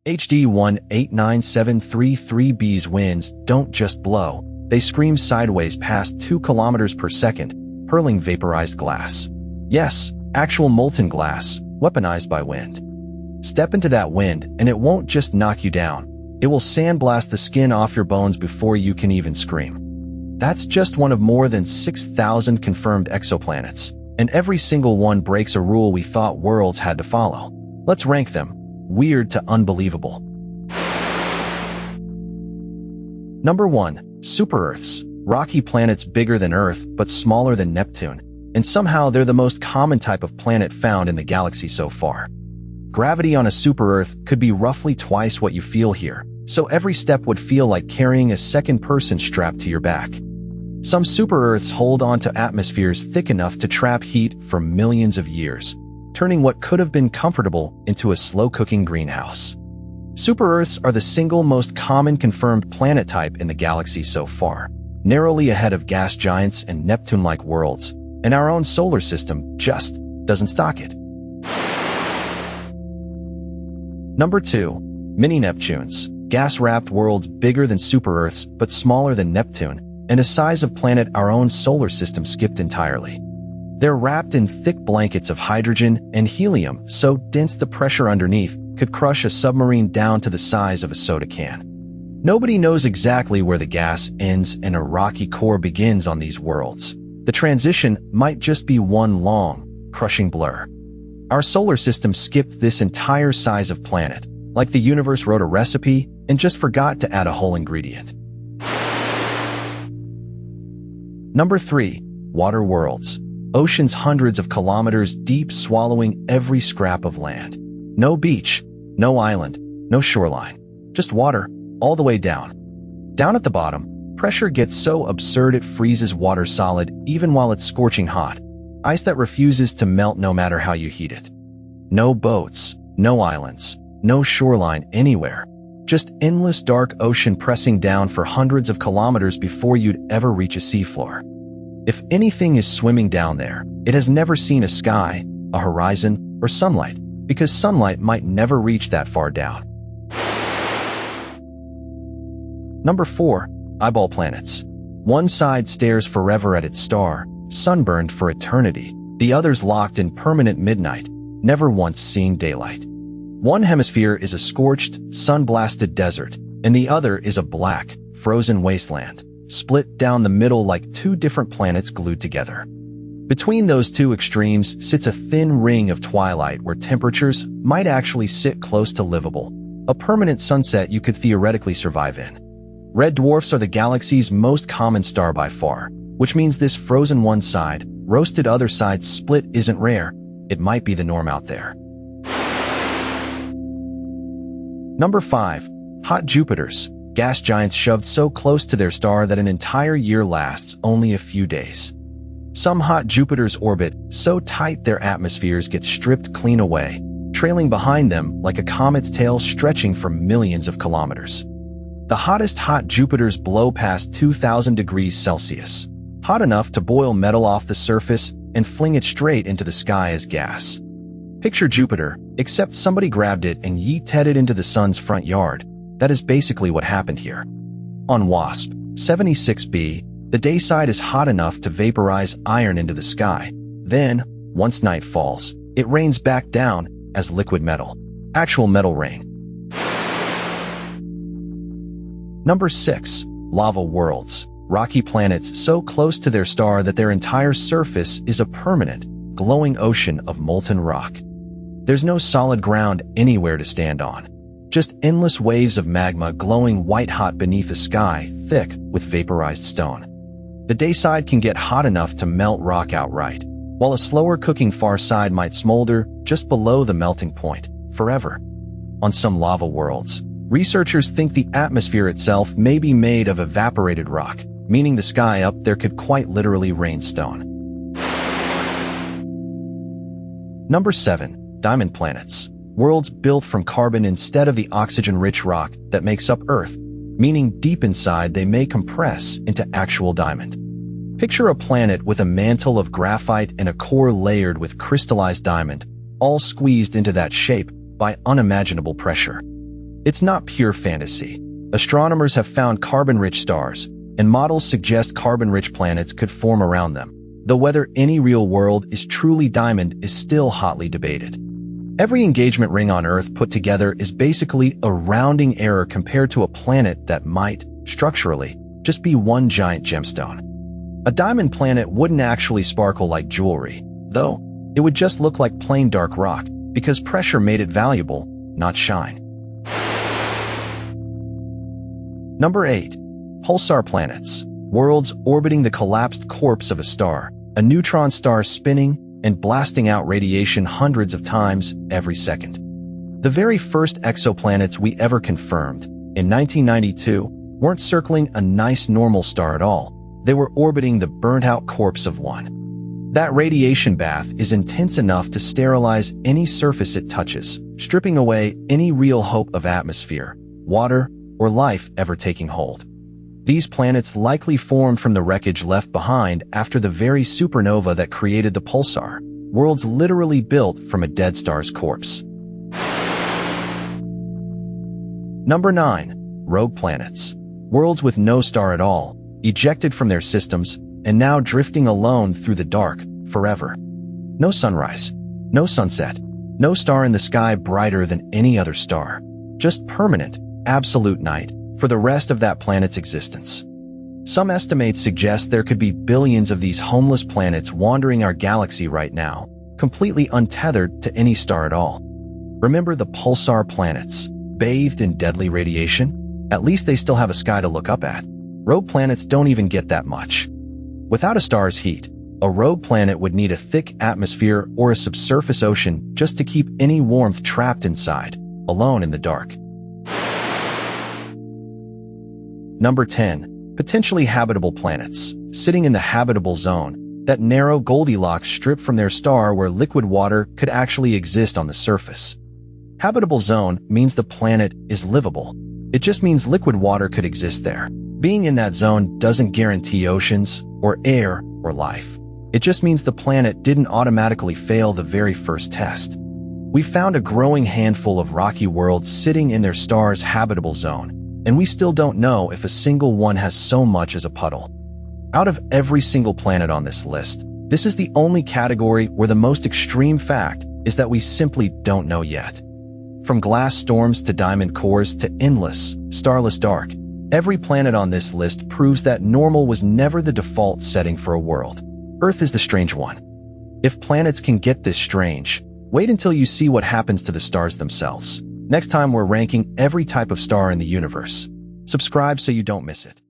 HD 189733B's winds don't just blow, they scream sideways past 2 kilometers per second, hurling vaporized glass. Yes, actual molten glass, weaponized by wind. Step into that wind, and it won't just knock you down. It will sandblast the skin off your bones before you can even scream. That's just one of more than 6,000 confirmed exoplanets, and every single one breaks a rule we thought worlds had to follow. Let's rank them. Weird to unbelievable. Number 1. Super-Earths. Rocky planets bigger than Earth but smaller than Neptune, and somehow they're the most common type of planet found in the galaxy so far. Gravity on a super-Earth could be roughly twice what you feel here, so every step would feel like carrying a second person strapped to your back. Some super-Earths hold on to atmospheres thick enough to trap heat for millions of years, turning what could have been comfortable into a slow-cooking greenhouse. Super-Earths are the single most common confirmed planet type in the galaxy so far, narrowly ahead of gas giants and Neptune-like worlds, and our own solar system just doesn't stock it. Number 2. Mini-Neptunes. Gas-wrapped worlds bigger than super-Earths but smaller than Neptune, and a size of planet our own solar system skipped entirely. They're wrapped in thick blankets of hydrogen and helium so dense the pressure underneath could crush a submarine down to the size of a soda can. Nobody knows exactly where the gas ends and a rocky core begins on these worlds. The transition might just be one long, crushing blur. Our solar system skipped this entire size of planet, like the universe wrote a recipe and just forgot to add a whole ingredient. Number 3. Water worlds. Oceans hundreds of kilometers deep, swallowing every scrap of land. No beach, no island, no shoreline. Just water, all the way down. Down at the bottom, pressure gets so absurd it freezes water solid even while it's scorching hot. Ice that refuses to melt no matter how you heat it. No boats, no islands, no shoreline anywhere. Just endless dark ocean pressing down for hundreds of kilometers before you'd ever reach a seafloor. If anything is swimming down there, it has never seen a sky, a horizon, or sunlight, because sunlight might never reach that far down. Number 4. Eyeball planets. One side stares forever at its star, sunburned for eternity. The other's locked in permanent midnight, never once seeing daylight. One hemisphere is a scorched, sun-blasted desert, and the other is a black, frozen wasteland, split down the middle like 2 different planets glued together. Between those 2 extremes sits a thin ring of twilight where temperatures might actually sit close to livable, a permanent sunset you could theoretically survive in. Red dwarfs are the galaxy's most common star by far, which means this frozen one side, roasted other side split isn't rare. It might be the norm out there. Number 5. Hot Jupiters. Gas giants shoved so close to their star that an entire year lasts only a few days. Some hot Jupiters orbit so tight their atmospheres get stripped clean away, trailing behind them like a comet's tail stretching for millions of kilometers. The hottest hot Jupiters blow past 2,000 degrees Celsius, hot enough to boil metal off the surface and fling it straight into the sky as gas. Picture Jupiter, except somebody grabbed it and yeeted it into the sun's front yard. That is basically what happened here. On WASP 76b, the day side is hot enough to vaporize iron into the sky. Then, once night falls, it rains back down as liquid metal. Actual metal rain. Number 6. Lava worlds. Rocky planets so close to their star that their entire surface is a permanent, glowing ocean of molten rock. There's no solid ground anywhere to stand on. Just endless waves of magma glowing white-hot beneath a sky thick with vaporized stone. The day side can get hot enough to melt rock outright, while a slower cooking far side might smolder just below the melting point, forever. On some lava worlds, researchers think the atmosphere itself may be made of evaporated rock, meaning the sky up there could quite literally rain stone. Number 7. Diamond planets. Worlds built from carbon instead of the oxygen-rich rock that makes up Earth, meaning deep inside they may compress into actual diamond. Picture a planet with a mantle of graphite and a core layered with crystallized diamond, all squeezed into that shape by unimaginable pressure. It's not pure fantasy. Astronomers have found carbon-rich stars, and models suggest carbon-rich planets could form around them, though whether any real world is truly diamond is still hotly debated. Every engagement ring on Earth put together is basically a rounding error compared to a planet that might, structurally, just be one giant gemstone. A diamond planet wouldn't actually sparkle like jewelry, though. It would just look like plain dark rock, because pressure made it valuable, not shine. Number 8. Pulsar planets. Worlds orbiting the collapsed corpse of a star, a neutron star spinning and blasting out radiation hundreds of times every second. The very first exoplanets we ever confirmed, in 1992, weren't circling a nice normal star at all. They were orbiting the burnt-out corpse of one. That radiation bath is intense enough to sterilize any surface it touches, stripping away any real hope of atmosphere, water, or life ever taking hold. These planets likely formed from the wreckage left behind after the very supernova that created the pulsar, worlds literally built from a dead star's corpse. Number 9. Rogue planets. Worlds with no star at all, ejected from their systems, and now drifting alone through the dark, forever. No sunrise, no sunset, no star in the sky brighter than any other star. Just permanent, absolute night for the rest of that planet's existence. Some estimates suggest there could be billions of these homeless planets wandering our galaxy right now, completely untethered to any star at all. Remember the pulsar planets, bathed in deadly radiation? At least they still have a sky to look up at. Rogue planets don't even get that much. Without a star's heat, a rogue planet would need a thick atmosphere or a subsurface ocean just to keep any warmth trapped inside, alone in the dark. Number 10. Potentially habitable planets, sitting in the habitable zone, that narrow Goldilocks strip from their star where liquid water could actually exist on the surface. Habitable zone means the planet is livable. It just means liquid water could exist there. Being in that zone doesn't guarantee oceans, or air, or life. It just means the planet didn't automatically fail the very first test. We found a growing handful of rocky worlds sitting in their star's habitable zone, and we still don't know if a single one has so much as a puddle. Out of every single planet on this list, this is the only category where the most extreme fact is that we simply don't know yet. From glass storms to diamond cores to endless, starless dark, every planet on this list proves that normal was never the default setting for a world. Earth is the strange one. If planets can get this strange, wait until you see what happens to the stars themselves. Next time we're ranking every type of star in the universe. Subscribe so you don't miss it.